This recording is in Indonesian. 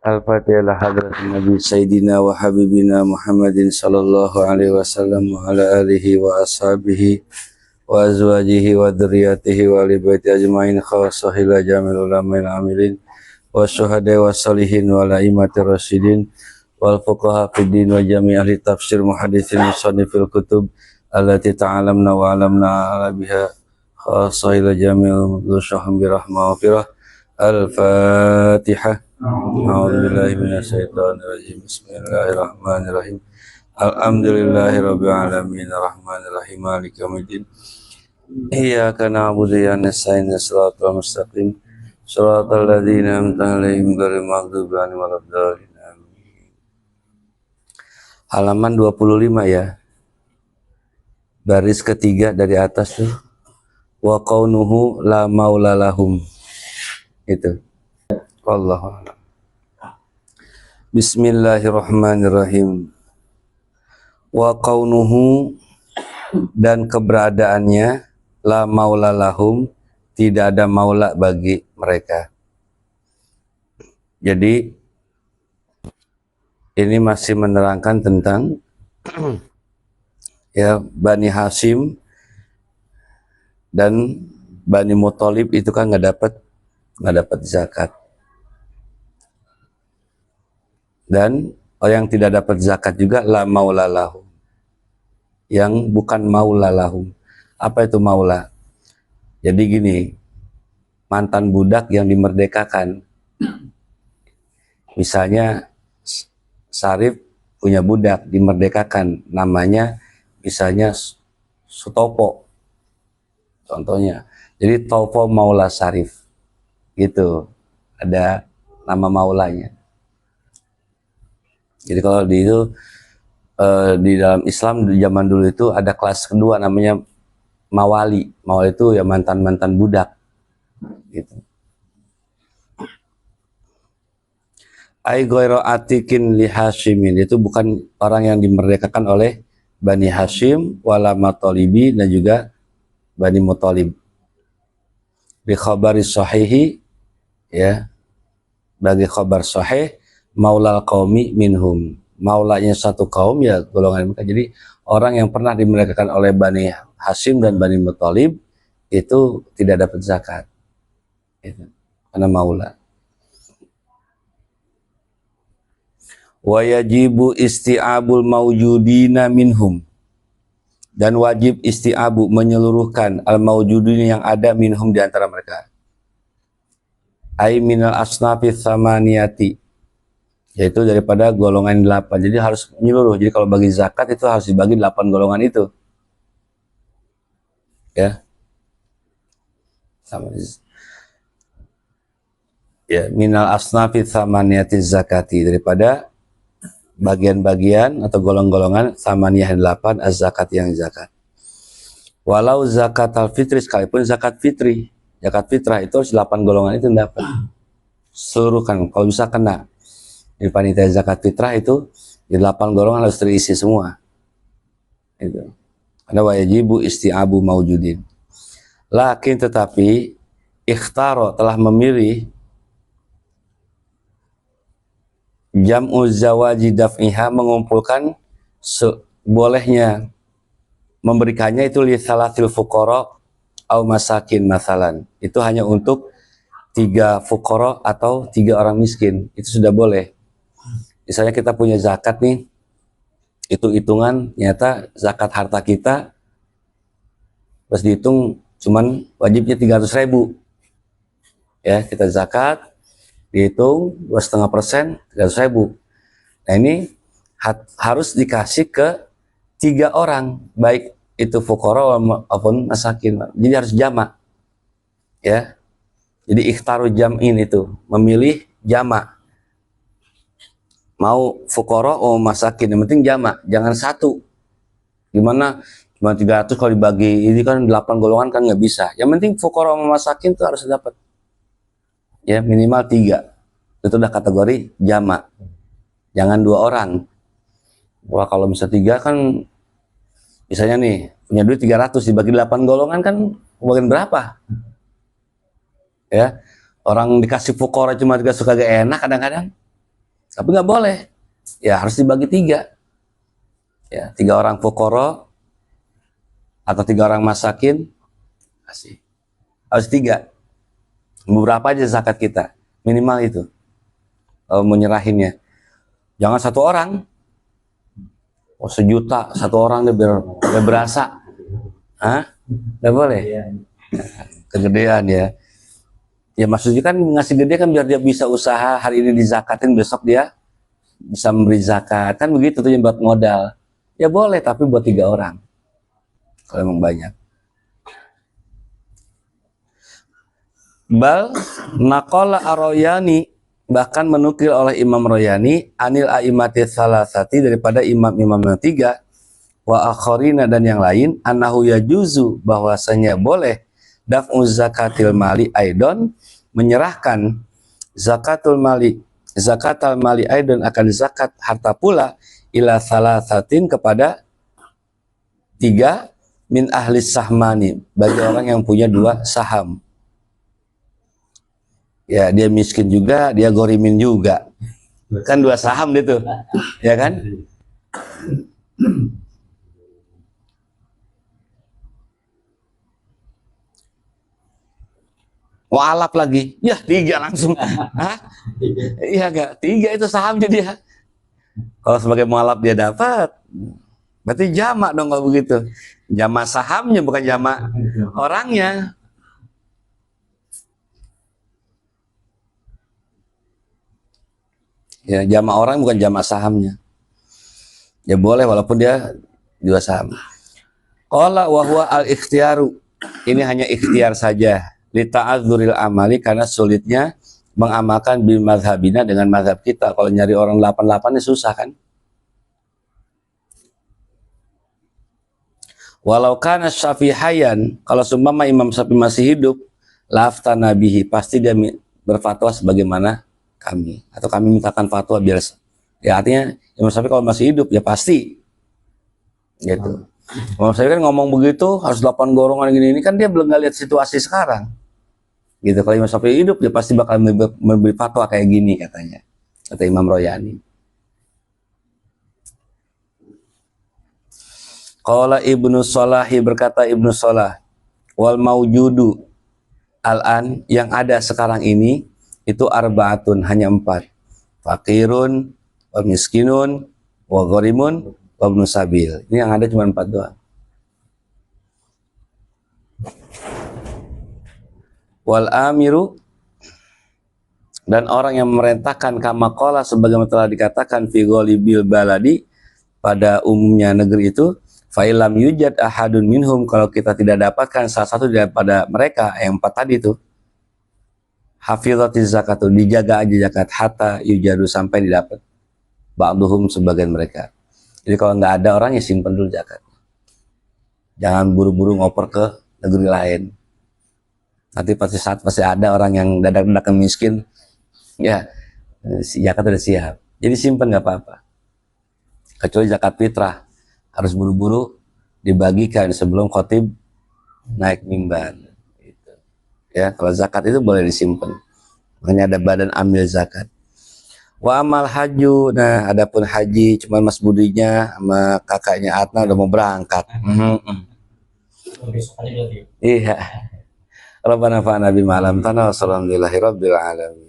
Al-Fatihah ala hadratin Nabi Sayyidina wa Habibina Muhammadin sallallahu alaihi wasallam wa ala alihi wa ashabihi wa azwajihi wa dhurriyyatihi wa ali baiti ajmain khawasahila jamil ulama'il amilin wa syuhada wa salihin wa la'imati rasyidin wal fuqaha fiddin wa jami' ahli tafsir muhadithin musannifil kutub allati ta'alamna wa alamna ala biha khawasahila jamil dhusyahum birahmah wa firah. Al-Fatihah. A'udzubillahi minasyaitonir rajim. Bismillahirrahmanirrahim. Alhamdulillahirabbil alamin arrahmanir rahim maliki yaumiddin. Iyyaka na'budu wa nasta'in shiratal mustaqim shiratal ladzina an'amta 'alaihim ghairil maghdubi 'alaihim waladdallin. Halaman 25 ya. Baris ketiga dari atas tuh. Wa qaunuhu la maula lahum. Itu. Wallahu a'lam. Bismillahirrahmanirrahim. Wa qaunuhu, dan keberadaannya, la maula lahum, tidak ada maula bagi mereka. Jadi ini masih menerangkan tentang ya Bani Hashim dan Bani Muthalib itu kan nggak dapat zakat. Dan orang yang tidak dapat zakat juga la maula lahum, yang bukan maula lahum. Apa itu maula? Jadi gini, mantan budak yang dimerdekakan. Misalnya Sarif punya budak dimerdekakan, namanya misalnya Sutopo contohnya. Jadi Topo Maula Sarif gitu, ada nama maulanya. Jadi kalau di dalam Islam di zaman dulu itu ada kelas kedua namanya mawali. Mawali itu ya mantan budak gitu. Ai ghairu atikin li Hashimin, itu bukan orang yang dimerdekakan oleh Bani Hashim wala Mathalibi, dan juga Bani Muthalib. Bi khabari sahihi, ya, bagi khabar sahih, maulal qaumi minhum, maulanya satu kaum ya golongan mereka. Jadi orang yang pernah dimerdekakan oleh Bani Hashim dan Bani Muthalib itu tidak dapat zakat, itu karena maula. Wa yajibu isti'abul mawjudina minhum, dan wajib isti'abu, menyeluruhkan al mawjudina, yang ada, minhum, di antara mereka. Ai minal asnafi tsamaniyati, yaitu daripada golongan 8. Jadi harus menyeluruh. Jadi kalau bagi zakat itu harus dibagi 8 golongan itu. Ya. Sama. Ya, minal asnafi tsamaniyati zakati, daripada bagian-bagian atau golongan-golongan samaniyah 8 az-zakat, yang zakat. Walau zakat al-fitri, sekalipun zakat fitri, zakat fitrah itu harus 8 golongan itu dapat. Seluruhkan, kalau bisa kena. Di panitia zakat fitrah itu di 8 golongan harus terisi semua. Itu. Ada wajibu isti'abu mawjudin. Lakin tetapi ikhtaro, telah memilih jam'u zawaji daf'iha, mengumpulkan bolehnya memberikannya itu li salatil fuqara au masakin masalan. Itu hanya untuk 3 fuqara atau 3 orang miskin. Itu sudah boleh. Misalnya kita punya zakat nih, itu hitungan nyata zakat harta kita pas dihitung cuman wajibnya 300.000. Ya, kita zakat dihitung 2,5%, 300.000. Nah ini harus dikasih ke 3 orang, baik itu fuqara maupun masakin. Jadi harus jamak, ya. Jadi ikhtaru jam'in, itu memilih jamak. Mau fuqara atau masakin, yang penting jamak, jangan satu. Gimana cuma 300 kalau dibagi ini kan 8 golongan kan nggak bisa. Yang penting fuqara sama masakin itu harus dapat. Ya, minimal 3. Itu udah kategori jamak. Jangan 2 orang. Wah, kalau bisa 3 kan, misalnya nih punya duit 300 dibagi 8 golongan kan bagian berapa? Ya, orang dikasih fuqara cuma 3 suka gak enak kadang-kadang. Tapi nggak boleh, ya harus dibagi 3. Ya, 3 orang fuqara atau 3 orang masakin kasih. Harus 3. Beberapa aja zakat kita, minimal itu. Kalau mau nyerahinnya, jangan 1 orang. Oh, 1.000.000 1 orang dia biar berasa. Hah? Nggak boleh. Kegedean ya. Ya maksudnya kan ngasih gede kan biar dia bisa usaha hari ini dizakatin, besok dia bisa memberi zakat. Kan begitu tuh yang buat modal. Ya boleh, tapi buat 3 orang. Kalau emang banyak. Bal naqala ar-Royani, bahkan menukil oleh Imam Royani anil a'immati salasati, daripada imam-imam yang 3, wa akharina, dan yang lain, annahu yajuzu, bahwasanya boleh daf'u zakatil mali aidon, menyerahkan zakatul mali aidon, akan zakat harta pula, ila salasatin, kepada 3 min ahli sahmani, bagi orang yang punya 2 saham. Ya, dia miskin juga, dia gorimin juga. Kan 2 saham itu, ya kan? Walap lagi, ya 3 langsung. Hah? Iya gak? 3 itu sahamnya dia. Kalau sebagai mualaf dia dapat, berarti jamak dong kalau begitu. Jamak sahamnya, bukan jamak orangnya. Ya, jamak orang bukan jamak sahamnya. Ya boleh walaupun dia 2 saham. Qala wa huwa al-ikhtiyaru, ini hanya ikhtiar saja. Li ta'adzuril amali, karena sulitnya mengamalkan bil mazhabina, dengan mazhab kita. Kalau nyari orang 88 ini susah kan? Walau kana Syafi'iyan, kalau seumpama Imam Syafi'i masih hidup, laftana bihi, pasti dia berfatwa sebagaimana kami, atau kami mintakan fatwa biar, ya artinya Imam Syafi'i kalau masih hidup ya pasti gitu. Imam Syafi'i kan ngomong begitu harus 8 golongan gini, ini kan dia belum lihat situasi sekarang gitu. Kalau Imam Syafi'i hidup dia pasti bakal memberi fatwa kayak gini, katanya, kata Imam Royani. Qala Ibnu Sholahi, berkata Ibnu Sholah, wal maujudu al-an, yang ada sekarang ini itu arbaatun, hanya 4. Fakirun, wa miskinun, wa ghorimun, wa ibnu sabil. Ini yang ada cuma 4 doang. Wal amiru, dan orang yang memerintahkan, kama qala, sebagaimana telah dikatakan, fi ghalibil baladi, pada umumnya negeri itu, fa ilam yujad ahadun minhum, kalau kita tidak dapatkan salah satu daripada mereka yang 4 tadi itu, hafizatiz zakatu, dijaga aja zakat, hatta yujadu, sampai didapat ba'duhum, sebagian mereka. Jadi kalau nggak ada orang, ya simpen dulu zakat. Jangan buru-buru ngoper ke negeri lain. Nanti pasti ada orang yang dadak-dadak miskin, ya zakat udah siap. Jadi simpen nggak apa-apa. Kecuali zakat fitrah, harus buru-buru dibagikan sebelum khotib naik mimbar. Gitu. Ya, kalau zakat itu boleh disimpan. Makanya ada badan amil zakat. Wa amal haju, nah adapun haji, cuman Mas Budinya sama kakaknya Atna udah mau berangkat. Iya. Rabbana fa'ana bima 'allamtana, wa sallallahu alaihi rabbil alamin.